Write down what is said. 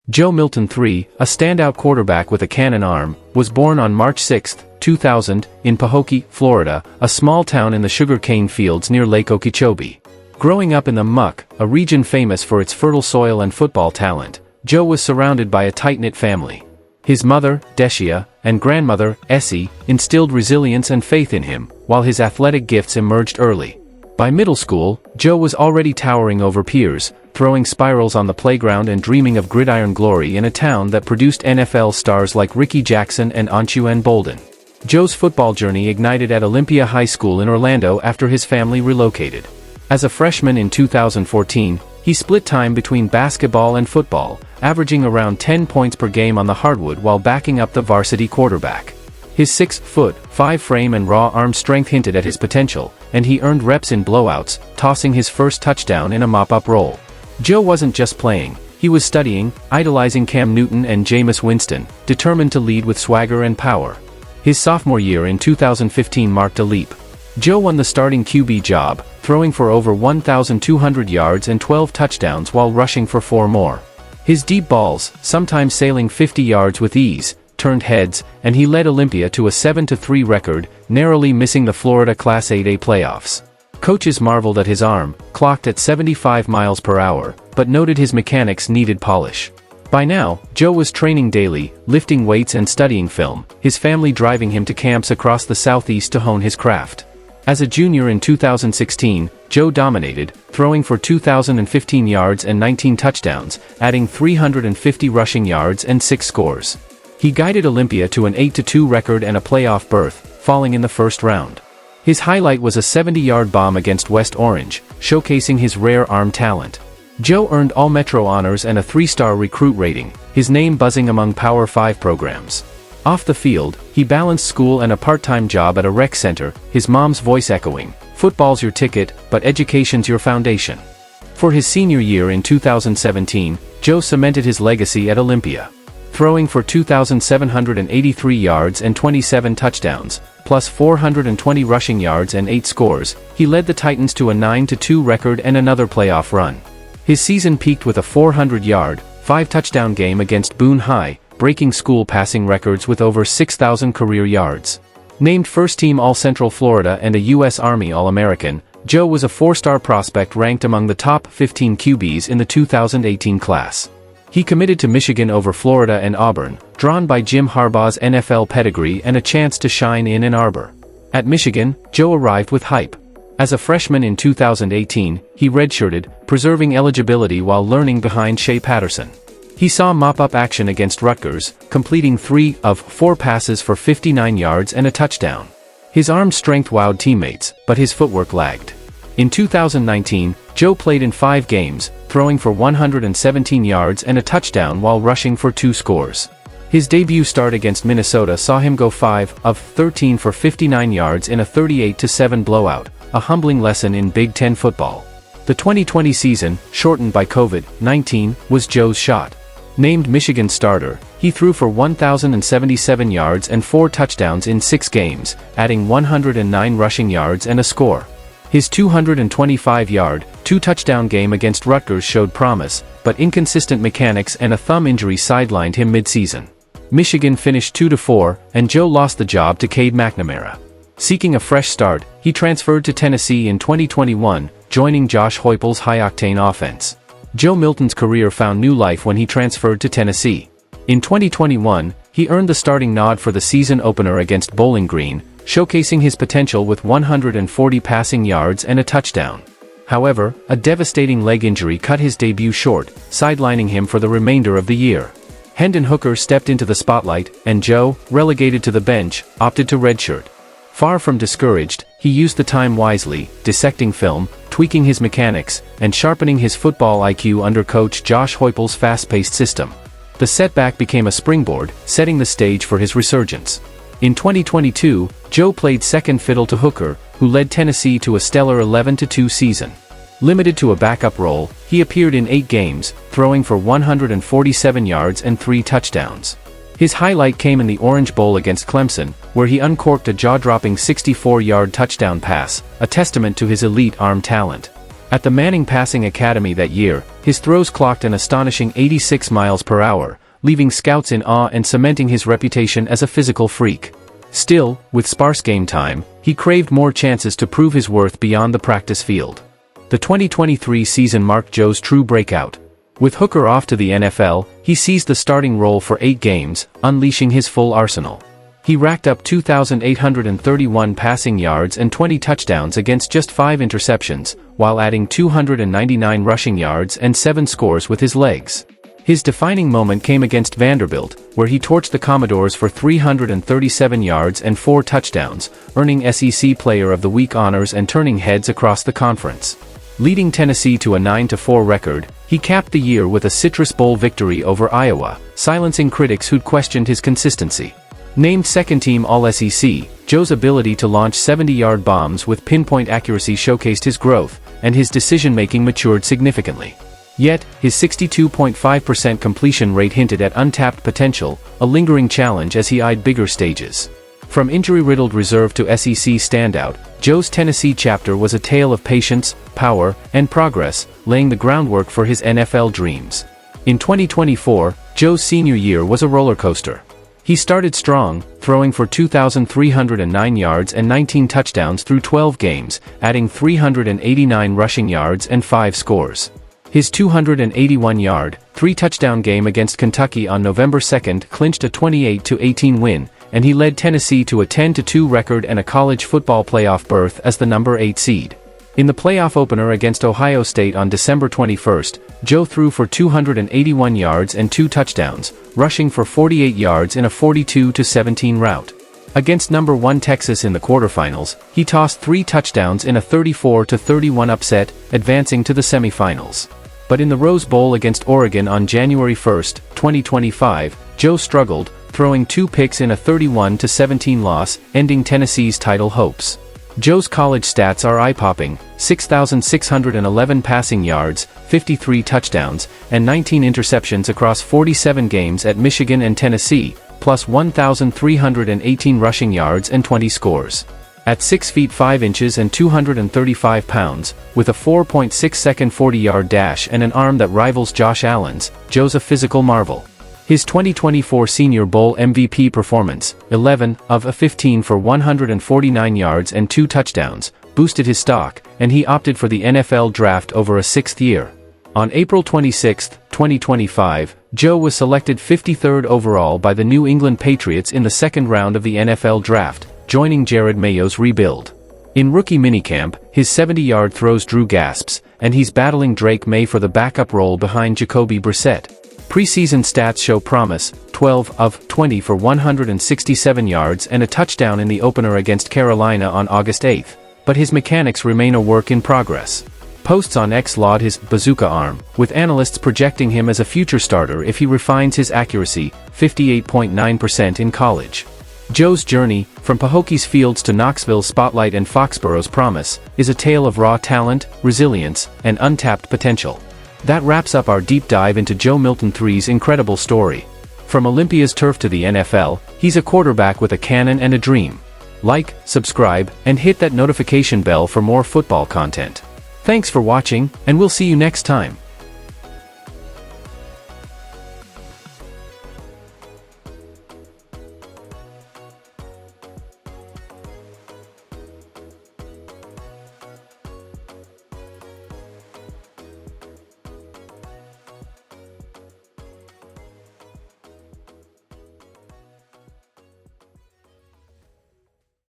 Joe Milton III, a standout quarterback with a cannon arm, was born on March 6, 2000, in Pahokee, Florida, a small town in the sugar-cane fields near Lake Okeechobee. Growing up in the Muck, a region famous for its fertile soil and football talent, Joe was surrounded by a tight-knit family. His mother, Decia, and grandmother, Essie, instilled resilience and faith in him, while his athletic gifts emerged early. By middle school, Joe was already towering over peers, throwing spirals on the playground and dreaming of gridiron glory in a town that produced NFL stars like Ricky Jackson and Antoine Bolden. Joe's football journey ignited at Olympia High School in Orlando after his family relocated. As a freshman in 2014, he split time between basketball and football, averaging around 10 points per game on the hardwood while backing up the varsity quarterback. His 6'5" frame and raw arm strength hinted at his potential, and he earned reps in blowouts, tossing his first touchdown in a mop-up role. Joe wasn't just playing, he was studying, idolizing Cam Newton and Jameis Winston, determined to lead with swagger and power. His sophomore year in 2015 marked a leap. Joe won the starting QB job, throwing for over 1,200 yards and 12 touchdowns while rushing for 4 more. His deep balls, sometimes sailing 50 yards with ease, turned heads, and he led Olympia to a 7-3 record, narrowly missing the Florida Class 8A playoffs. Coaches marveled at his arm, clocked at 75 miles per hour, but noted his mechanics needed polish. By now, Joe was training daily, lifting weights and studying film, his family driving him to camps across the Southeast to hone his craft. As a junior in 2016, Joe dominated, throwing for 2,015 yards and 19 touchdowns, adding 350 rushing yards and 6 scores. He guided Olympia to an 8-2 record and a playoff berth, falling in the first round. His highlight was a 70-yard bomb against West Orange, showcasing his rare arm talent. Joe earned All-Metro honors and a 3-star recruit rating, his name buzzing among Power 5 programs. Off the field, he balanced school and a part-time job at a rec center, his mom's voice echoing, "Football's your ticket, but education's your foundation." For his senior year in 2017, Joe cemented his legacy at Olympia. Throwing for 2,783 yards and 27 touchdowns, plus 420 rushing yards and 8 scores, he led the Titans to a 9-2 record and another playoff run. His season peaked with a 400-yard, 5-touchdown game against Boone High, breaking school passing records with over 6,000 career yards. Named first-team All-Central Florida and a U.S. Army All-American, Joe was a 4-star prospect ranked among the top 15 QBs in the 2018 class. He committed to Michigan over Florida and Auburn, drawn by Jim Harbaugh's NFL pedigree and a chance to shine in Ann Arbor. At Michigan, Joe arrived with hype. As a freshman in 2018, he redshirted, preserving eligibility while learning behind Shea Patterson. He saw mop-up action against Rutgers, completing 3 of 4 passes for 59 yards and a touchdown. His arm strength wowed teammates, but his footwork lagged. In 2019, Joe played in 5 games, throwing for 117 yards and a touchdown while rushing for 2 scores. His debut start against Minnesota saw him go 5 of 13 for 59 yards in a 38-7 blowout, a humbling lesson in Big Ten football. The 2020 season, shortened by COVID-19, was Joe's shot. Named Michigan starter, he threw for 1,077 yards and 4 touchdowns in 6 games, adding 109 rushing yards and a score. His 225-yard, 2-touchdown game against Rutgers showed promise, but inconsistent mechanics and a thumb injury sidelined him mid-season. Michigan finished 2-4, and Joe lost the job to Cade McNamara. Seeking a fresh start, he transferred to Tennessee in 2021, joining Josh Heupel's high-octane offense. Joe Milton's career found new life when he transferred to Tennessee. In 2021, he earned the starting nod for the season opener against Bowling Green, showcasing his potential with 140 passing yards and a touchdown. However, a devastating leg injury cut his debut short, sidelining him for the remainder of the year. Hendon Hooker stepped into the spotlight, and Joe, relegated to the bench, opted to redshirt. Far from discouraged, he used the time wisely, dissecting film, tweaking his mechanics, and sharpening his football IQ under coach Josh Heupel's fast-paced system. The setback became a springboard, setting the stage for his resurgence. In 2022, Joe played second fiddle to Hooker, who led Tennessee to a stellar 11-2 season. Limited to a backup role, he appeared in 8 games, throwing for 147 yards and 3 touchdowns. His highlight came in the Orange Bowl against Clemson, where he uncorked a jaw-dropping 64-yard touchdown pass, a testament to his elite arm talent. At the Manning Passing Academy that year, his throws clocked an astonishing 86 miles per hour, leaving scouts in awe and cementing his reputation as a physical freak. Still, with sparse game time, he craved more chances to prove his worth beyond the practice field. The 2023 season marked Joe's true breakout. With Hooker off to the NFL, he seized the starting role for 8 games, unleashing his full arsenal. He racked up 2,831 passing yards and 20 touchdowns against just 5 interceptions, while adding 299 rushing yards and 7 scores with his legs. His defining moment came against Vanderbilt, where he torched the Commodores for 337 yards and 4 touchdowns, earning SEC Player of the Week honors and turning heads across the conference. Leading Tennessee to a 9-4 record, he capped the year with a Citrus Bowl victory over Iowa, silencing critics who'd questioned his consistency. Named second-team All-SEC, Joe's ability to launch 70-yard bombs with pinpoint accuracy showcased his growth, and his decision-making matured significantly. Yet, his 62.5% completion rate hinted at untapped potential, a lingering challenge as he eyed bigger stages. From injury-riddled reserve to SEC standout, Joe's Tennessee chapter was a tale of patience, power, and progress, laying the groundwork for his NFL dreams. In 2024, Joe's senior year was a roller coaster. He started strong, throwing for 2,309 yards and 19 touchdowns through 12 games, adding 389 rushing yards and 5 scores. His 281-yard, 3-touchdown game against Kentucky on November 2 clinched a 28-18 win, and he led Tennessee to a 10-2 record and a college football playoff berth as the number 8 seed. In the playoff opener against Ohio State on December 21, Joe threw for 281 yards and 2 touchdowns, rushing for 48 yards in a 42-17 rout. Against number 1 Texas in the quarterfinals, he tossed 3 touchdowns in a 34-31 upset, advancing to the semifinals. But in the Rose Bowl against Oregon on January 1, 2025, Joe struggled, throwing 2 picks in a 31-17 loss, ending Tennessee's title hopes. Joe's college stats are eye-popping: 6,611 passing yards, 53 touchdowns, and 19 interceptions across 47 games at Michigan and Tennessee, plus 1,318 rushing yards and 20 scores. At 6 feet 5 inches and 235 pounds, with a 4.6-second 40-yard dash and an arm that rivals Josh Allen's, Joe's a physical marvel. His 2024 Senior Bowl MVP performance, 11 of 15 for 149 yards and 2 touchdowns, boosted his stock, and he opted for the NFL draft over a 6th year. On April 26, 2025, Joe was selected 53rd overall by the New England Patriots in the 2nd round of the NFL draft, joining Jared Mayo's rebuild. In rookie minicamp, his 70-yard throws drew gasps, and he's battling Drake May for the backup role behind Jacoby Brissett. Preseason stats show promise: 12 of 20 for 167 yards and a touchdown in the opener against Carolina on August 8, but his mechanics remain a work in progress. Posts on X laud his bazooka arm, with analysts projecting him as a future starter if he refines his accuracy, 58.9% in college. Joe's journey, from Pahokie's fields to Knoxville's spotlight and Foxborough's promise, is a tale of raw talent, resilience, and untapped potential. That wraps up our deep dive into Joe Milton III's incredible story. From Olympia's turf to the NFL, he's a quarterback with a cannon and a dream. Like, subscribe, and hit that notification bell for more football content. Thanks for watching, and we'll see you next time.